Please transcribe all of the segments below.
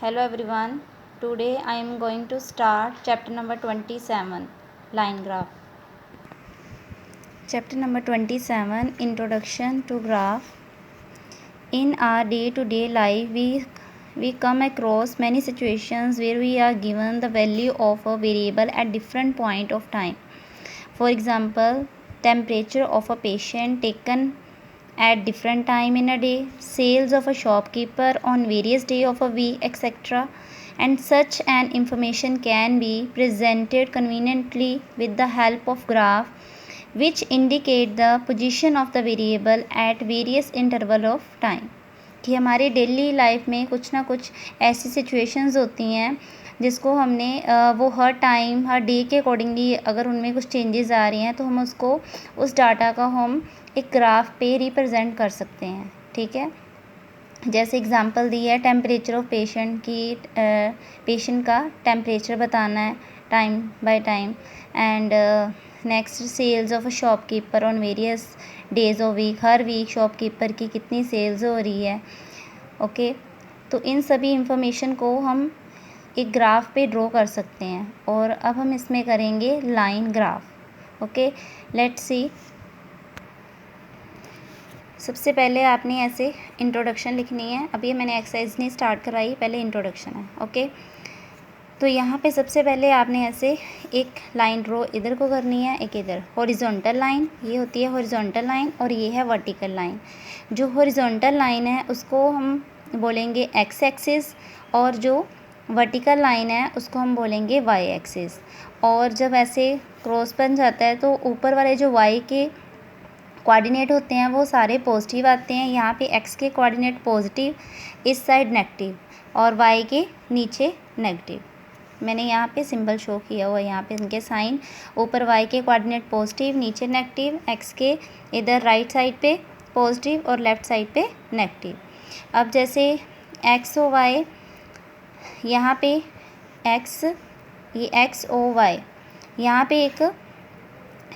Hello everyone. Today I am going to start chapter number 27, line graph. Chapter number 27, Introduction to Graph. In our day-to-day life, we come across many situations where we are given the value of a variable at different point of time. For example, temperature of a patient taken at different time in a day, sales of a shopkeeper on various day of a week, etc. And such an information can be presented conveniently with the help of graph which indicate the position of the variable at various interval of time. कि हमारे daily life में कुछ ना कुछ ऐसी situations होती हैं जिसको हमने वो हर टाइम हर डे के अकॉर्डिंगली अगर उनमें कुछ चेंजेस आ रही हैं तो हम उसको उस डाटा का हम एक ग्राफ पे रिप्रेजेंट कर सकते हैं. ठीक है, जैसे एग्जांपल दी है टेम्परेचर ऑफ पेशेंट की पेशेंट का टेम्परेचर बताना है time by time. And next sales of a shopkeeper on various days of week, हर वीक शॉपकीपर की कितनी सेल्स हो रही है. ओके, तो इन सभी इंफॉर्मेशन को हम एक ग्राफ पे ड्रॉ कर सकते हैं और अब हम इसमें करेंगे line graph. Okay, let's see. सबसे पहले आपने ऐसे इंट्रोडक्शन लिखनी है. अभी मैंने एक्सरसाइज नहीं स्टार्ट कराई, पहले इंट्रोडक्शन है. ओके, तो यहाँ पे सबसे पहले आपने ऐसे एक लाइन ड्रॉ इधर को करनी है, एक इधर. हॉरिजॉन्टल लाइन ये होती है हॉरिजॉन्टल लाइन और ये है वर्टिकल लाइन. जो हॉरिजॉन्टल लाइन है उसको हम बोलेंगे एक्स एक्सिस और जो वर्टिकल लाइन है उसको हम बोलेंगे वाई एक्सिस. और जब ऐसे क्रॉस बन जाता है तो ऊपर वाले जो वाई के कोऑर्डिनेट होते हैं वो सारे पॉजिटिव आते हैं. यहाँ पे एक्स के कोऑर्डिनेट पॉजिटिव, इस साइड नेगेटिव और वाई के नीचे नेगेटिव. मैंने यहाँ पे सिंबल शो किया हुआ है, यहाँ पे इनके साइन. ऊपर वाई के कोऑर्डिनेट पॉजिटिव, नीचे नेगेटिव, एक्स के इधर राइट साइड पे पॉजिटिव और लेफ़्ट साइड पे नेगेटिव. अब जैसे एक्स ओ वाई, यहाँ पे एक्स, ये एक्स ओ वाई, यहाँ पे एक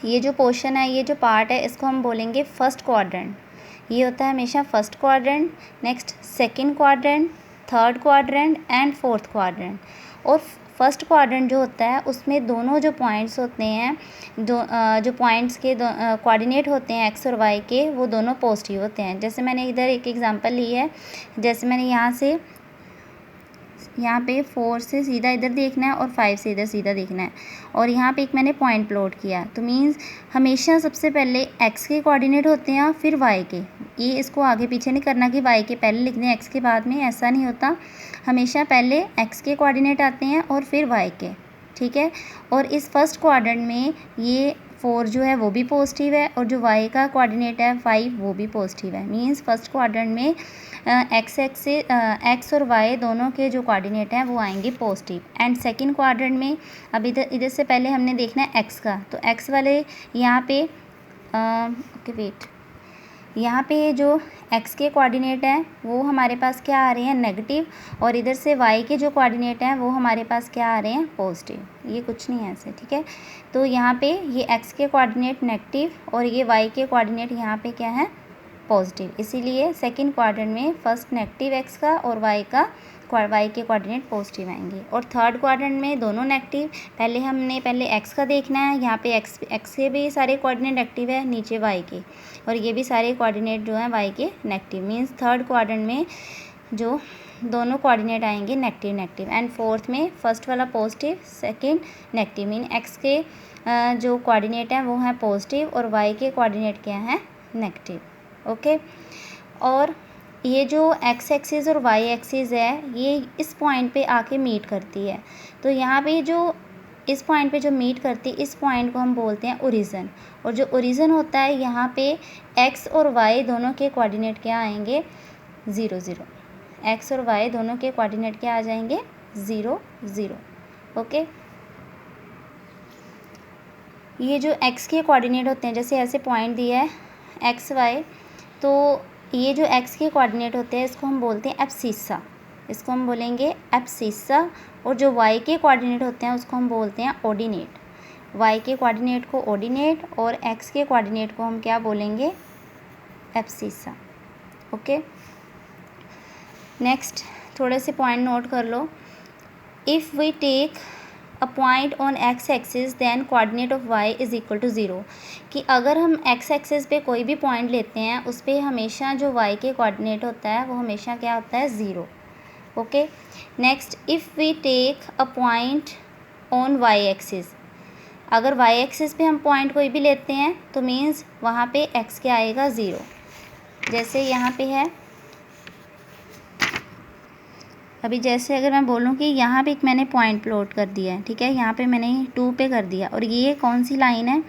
ये जो पोर्शन है, ये जो पार्ट है, इसको हम बोलेंगे फर्स्ट क्वाड्रेंट. ये होता है हमेशा first quadrant, next second quadrant, third quadrant and fourth quadrant. और फर्स्ट क्वाड्रेंट जो होता है उसमें दोनों जो पॉइंट्स होते हैं, जो पॉइंट्स के कोऑर्डिनेट होते हैं एक्स और वाई के, वो दोनों पॉजिटिव होते हैं. जैसे मैंने इधर एक एग्जांपल ली है, जैसे मैंने यहाँ पे 4 से सीधा इधर देखना है और 5 से इधर सीधा देखना है और यहाँ पे एक मैंने पॉइंट प्लॉट किया. तो मीन्स हमेशा सबसे पहले एक्स के कोऑर्डिनेट होते हैं फिर वाई के. ये इसको आगे पीछे नहीं करना कि वाई के पहले लिख दें एक्स के बाद में, ऐसा नहीं होता. हमेशा पहले एक्स के कोऑर्डिनेट आते हैं और फिर वाई के. ठीक है, और इस फर्स्ट क्वाड्रेंट में ये 4 जो है वो भी पॉजिटिव है और जो वाई का कोऑर्डिनेट है 5 वो भी पॉजिटिव है. मीन्स फर्स्ट क्वाड्रेंट में एक्स और वाई दोनों के जो कोऑर्डिनेट हैं वो आएंगे पॉजिटिव. एंड सेकंड क्वाड्रेंट में अब इधर से पहले हमने देखना है एक्स का, तो एक्स वाले यहाँ पे ओके वेट, यहाँ पे जो एक्स के कोऑर्डिनेट हैं वो हमारे पास क्या आ रहे हैं नेगेटिव, और इधर से वाई के जो कोऑर्डिनेट हैं वो हमारे पास क्या आ रहे हैं पॉजिटिव. ये कुछ नहीं है ऐसे. ठीक है, तो यहाँ पे ये एक्स के कोऑर्डिनेट नेगेटिव और ये वाई के कोऑर्डिनेट यहाँ पे क्या है पॉजिटिव. इसीलिए सेकंड क्वाड्रेंट में फर्स्ट नेगेटिव एक्स का और वाई के कोऑर्डिनेट पॉजिटिव आएंगे. और थर्ड क्वाड्रेंट में दोनों नेगेटिव. पहले एक्स का देखना है, यहाँ पे एक्स के भी सारे कोऑर्डिनेट नेगेटिव है, नीचे वाई के, और ये भी सारे कोऑर्डिनेट जो हैं वाई के नेगेटिव. मीन्स थर्ड क्वाड्रेंट में जो दोनों कोऑर्डिनेट आएंगे नेगेटिव नेगेटिव. एंड फोर्थ में फर्स्ट वाला positive, second negative. Mean x के जो कोऑर्डिनेट हैं वो हैं पॉजिटिव और वाई के कोऑर्डिनेट क्या हैं नेगेटिव. ओके, और ये जो एक्स एक्सिस और वाई एक्सिस है ये इस पॉइंट पे आके मीट करती है. तो यहाँ पे जो इस पॉइंट पे जो मीट करती है इस पॉइंट को हम बोलते हैं ओरिजिन. और जो ओरिजिन होता है यहाँ पे एक्स और वाई दोनों के कोऑर्डिनेट क्या आएंगे 0 0. एक्स और वाई दोनों के कोऑर्डिनेट क्या आ जाएंगे 0 0. ओके, ये जो एक्स के कोऑर्डिनेट होते हैं, जैसे ऐसे पॉइंट दिया है एक्स वाई, तो ये जो एक्स के कोऑर्डिनेट होते हैं इसको हम बोलते हैं एब्सिस्सा. इसको हम बोलेंगे एब्सिस्सा. और जो वाई के कोऑर्डिनेट होते हैं उसको हम बोलते हैं ऑर्डिनेट. वाई के कोऑर्डिनेट को ऑर्डिनेट और एक्स के कोऑर्डिनेट को हम क्या बोलेंगे एब्सिस्सा. ओके, नेक्स्ट थोड़े से पॉइंट नोट कर लो। If we take a point on X axis then coordinate of Y is equal to zero, कि अगर हम एक्स एक्सिस पे कोई भी पॉइंट लेते हैं उस पर हमेशा जो वाई के कोऑर्डिनेट होता है वो हमेशा क्या होता है, zero. Okay, next, if we take a point on y axis, अगर वाई एक्सिस पे हम पॉइंट कोई भी लेते हैं तो मीन्स वहाँ पे एक्स क्या आएगा, ज़ीरो। जैसे यहाँ पे है, अभी जैसे अगर मैं बोलूँ कि यहाँ पे एक मैंने पॉइंट प्लॉट कर दिया है, ठीक है, यहाँ पे मैंने 2 पे कर दिया, और ये कौन सी लाइन है,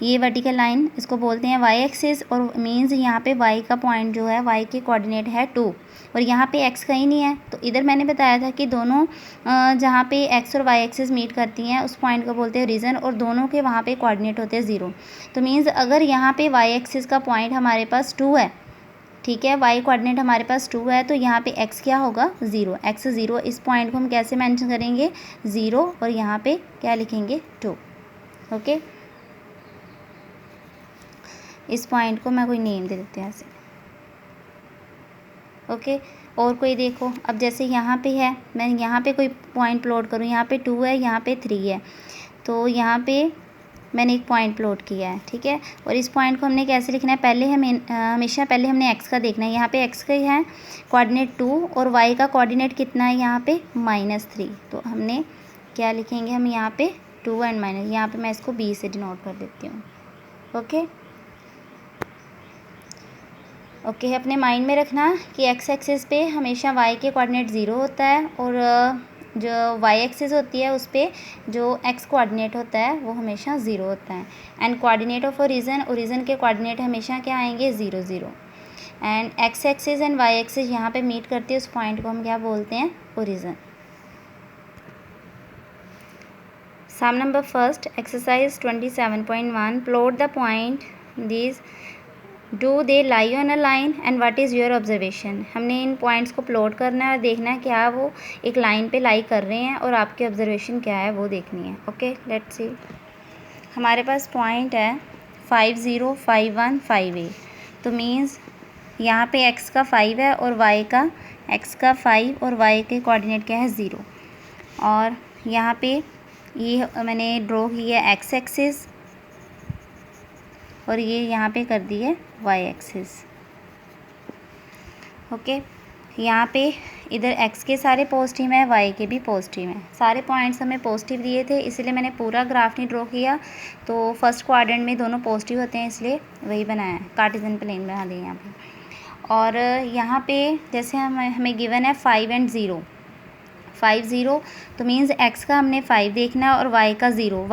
ये वर्टिकल लाइन, इसको बोलते हैं वाई एक्सिस, और मीन्स यहाँ पे वाई का पॉइंट जो है, वाई के कोऑर्डिनेट है 2, और यहाँ पे एक्स कहीं नहीं है। तो इधर मैंने बताया था कि दोनों जहाँ पे एक्स और वाई एक्सिस मीट करती हैं उस पॉइंट को बोलते हैं रीजन, और दोनों के वहाँ पे कोऑर्डिनेट होते हैं 0। तो मीन्स अगर यहाँ पे वाई एक्सिस का पॉइंट हमारे पास 2 है, ठीक है, वाई कोऑर्डिनेट हमारे पास 2 है, तो यहाँ पे x क्या होगा, 0, x 0। इस पॉइंट को हम कैसे मेंशन करेंगे, 0, और यहाँ पे क्या लिखेंगे, 2। ओके, इस पॉइंट को मैं कोई नेम दे देते हैं ऐसे। ओके, और कोई देखो, अब जैसे यहाँ पे है, मैं यहाँ पे कोई पॉइंट प्लॉट करूँ, यहाँ पे 2 है, यहाँ पे 3 है, तो यहाँ पे मैंने एक पॉइंट प्लॉट किया है, ठीक है, और इस पॉइंट को हमने कैसे लिखना है, पहले हमेशा पहले हमने x का देखना है। यहाँ पे x का है कोऑर्डिनेट 2 और y का कोऑर्डिनेट कितना है यहाँ पे, -3। तो हमने क्या लिखेंगे, हम यहाँ पे 2 एंड माइनस, यहाँ पे मैं इसको b से डिनोट कर देती हूँ। ओके, अपने माइंड में रखना कि x एक्सिस पे हमेशा y के कोऑर्डिनेट 0 होता है, और जो y एक्सिस होती है उस पर जो x कोऑर्डिनेट होता है वो हमेशा 0 होता है। एंड कोऑर्डिनेट ऑफ ओरिजिन के कोऑर्डिनेट हमेशा क्या आएंगे, 0 0। And x axis and y axis यहाँ पे मीट करती है, उस पॉइंट को हम क्या बोलते हैं, origin. Some number first, exercise 27.1, plot the point this, do they lie on a line and what is your observation. हमने इन पॉइंट्स को प्लॉट करना है और देखना है क्या वो एक लाइन पे लाई कर रहे हैं और आपकी ऑब्जर्वेशन क्या है वो देखनी है। Okay, let's see. हमारे पास पॉइंट है 5 0 5 1 5 8, तो मीन्स यहाँ पे x का 5 है और y का x का 5 और y के कोऑर्डिनेट क्या है, 0। और यहाँ पे ये मैंने ड्रॉ की है x एक्सिस, और ये यहाँ पे कर दी है y एक्सिस। ओके, यहाँ पे इधर x के सारे पॉजिटिव हैं, y के भी पॉजिटिव हैं, सारे पॉइंट्स हमें पॉजिटिव दिए थे, इसलिए मैंने पूरा ग्राफ नहीं ड्रॉ किया। तो फर्स्ट क्वाड्रेंट में दोनों पॉजिटिव होते हैं, इसलिए वही बनाया है, कार्टेशियन प्लेन बना दिया यहाँ पे। और यहाँ पे जैसे हमें गिवन है 5 एंड 0, 5 0, तो मीन्स x का हमने 5 देखना है और y का 0।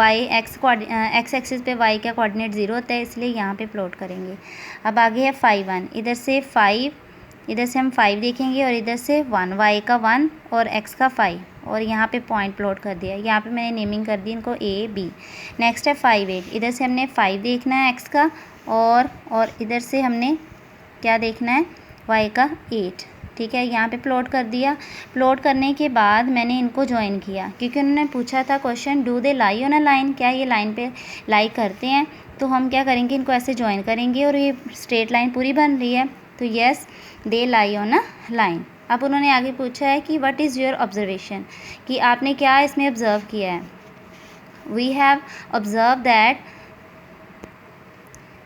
x एक्सिस पे y का कोऑर्डिनेट 0 होता है, इसलिए यहाँ पे प्लॉट करेंगे। अब आगे है 5 1, इधर से 5, इधर से हम 5 देखेंगे और इधर से 1, y का 1 और x का 5, और यहाँ पे पॉइंट प्लॉट कर दिया। यहाँ पे मैंने नेमिंग कर दी इनको a b। नेक्स्ट है 5 8, इधर से हमने 5 देखना है x का, और इधर से हमने क्या देखना है, y का 8, ठीक है, यहाँ पे प्लॉट कर दिया। प्लॉट करने के बाद मैंने इनको ज्वाइन किया, क्योंकि उन्होंने पूछा था question, do they lie on a line, क्या ये लाइन पे लाई करते हैं। तो हम क्या करेंगे, इनको ऐसे ज्वाइन करेंगे, और ये स्ट्रेट लाइन पूरी बन रही है, तो yes they lie on a line. अब उन्होंने आगे पूछा है कि व्हाट इज़ योर ऑब्जर्वेशन, कि आपने क्या इसमें ऑब्ज़र्व किया है। We have observe that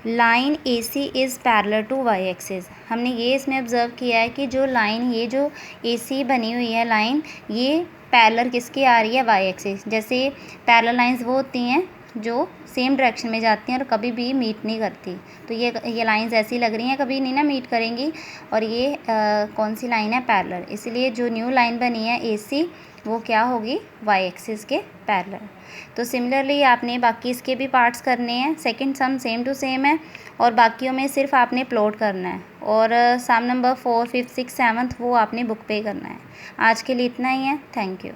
line AC is parallel to y axis. हमने ये इसमें ऑब्ज़र्व किया है कि जो लाइन, ये जो AC बनी हुई है लाइन, ये पैरेलल किसकी आ रही है, y एक्सिस। जैसे पैरेलल लाइंस वो होती हैं जो सेम डायरेक्शन में जाती हैं और कभी भी मीट नहीं करती, तो ये लाइंस ऐसी लग रही हैं कभी नहीं ना मीट करेंगी, और ये कौन सी लाइन है, पैरेलल। इसलिए जो न्यू लाइन बनी है AC, वो क्या होगी, y एक्सिस के पैरेलल। तो सिमिलरली आपने बाकी इसके भी पार्ट्स करने हैं, सेकंड सम सेम टू सेम है, और बाकियों में सिर्फ आपने प्लॉट करना है, और सम नंबर 4 5 6 7 वो आपने बुक पे करना है। आज के लिए इतना ही है, थैंक यू।